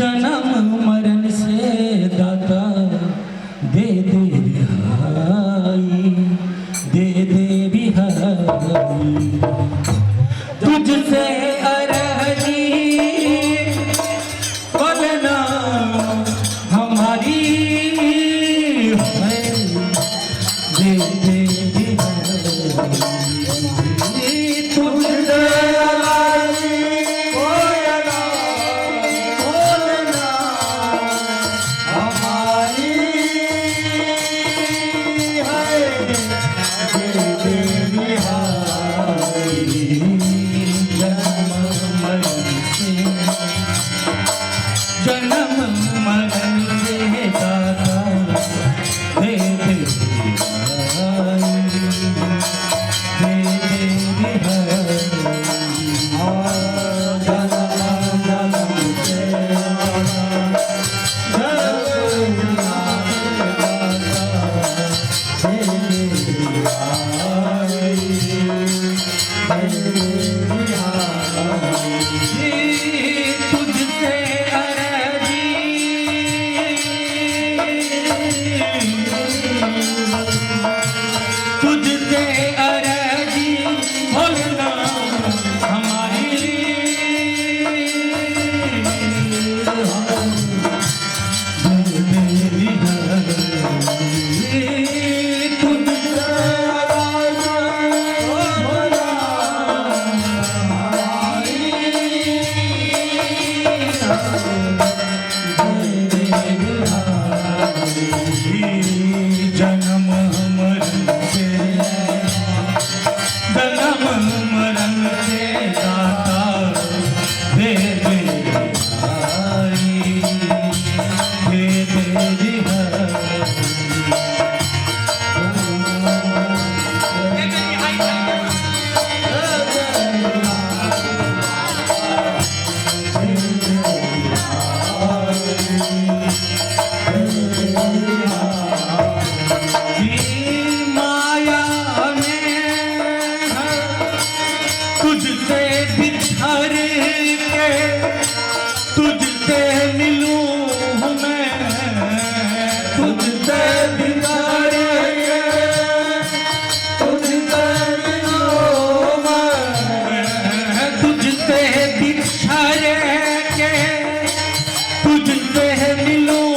जन्म मरण से दाता दे दे रिहाई, दे दे रिहाई। तुझसे अरजी बोलना हमारी है, दे दे रिहाई। तुझसे जन्म मरण से दाता दे दे रिहाई, दे दे रिहाई। तुझसे अरजी बोलना हमारी, जन्म मरण से, जन्म मरण से दाता दे दे रिहाई, दे दे तुझसे बिछड़ के तुझसे मिलूं मैं, तुझसे बिछड़ के तुझसे मिलूं मैं, तुझसे बिछड़ के तुझसे मिलूं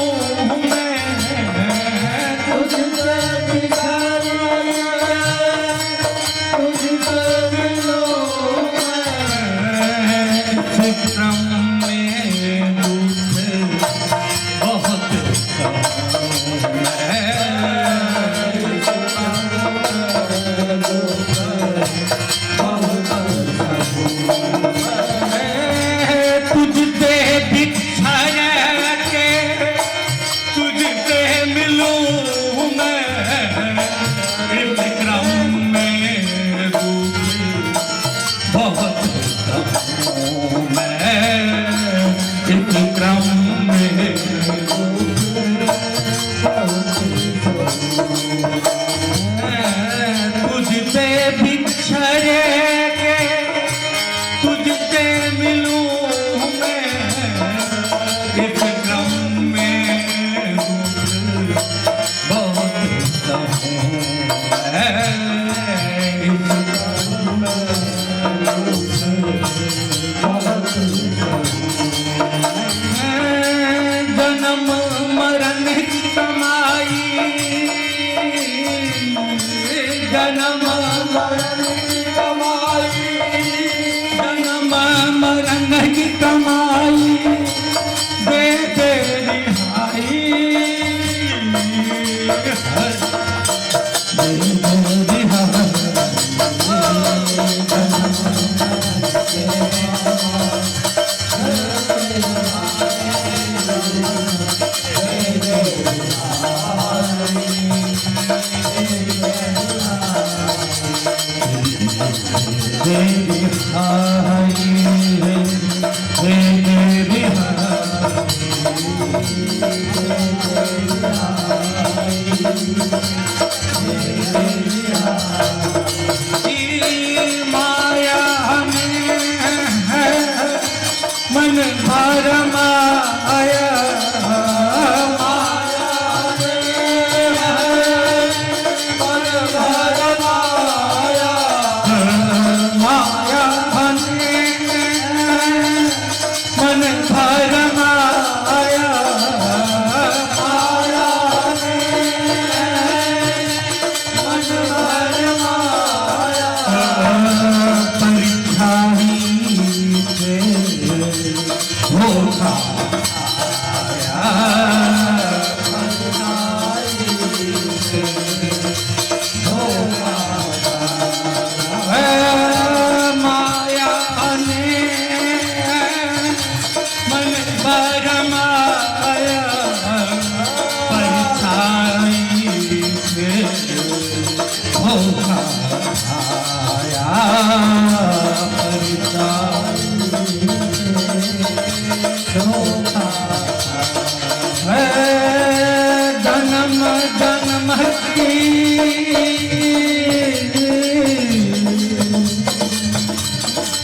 जन्म जन्म की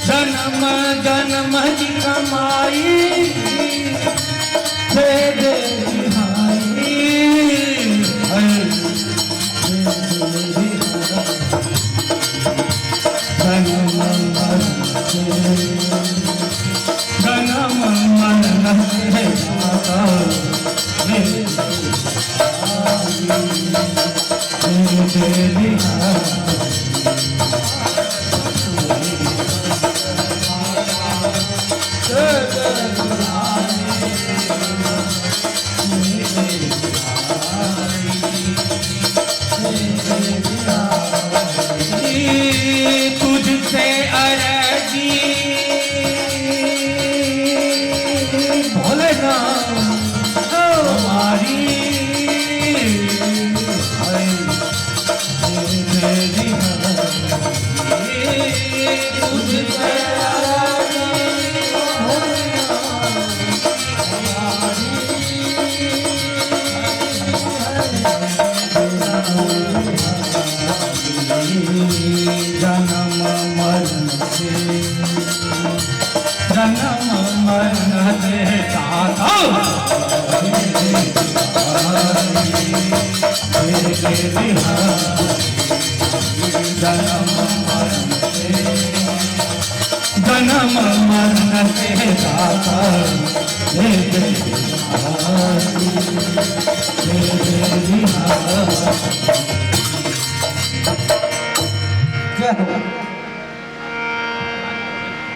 जन्म जन्म की कमाई तेरे भाई जन्म मरण से तुझसे अरजी भोले ना हमारी तुझसे जन्म मरण से जन्म मरण से दाता जन्म मरण से दाता जय हो।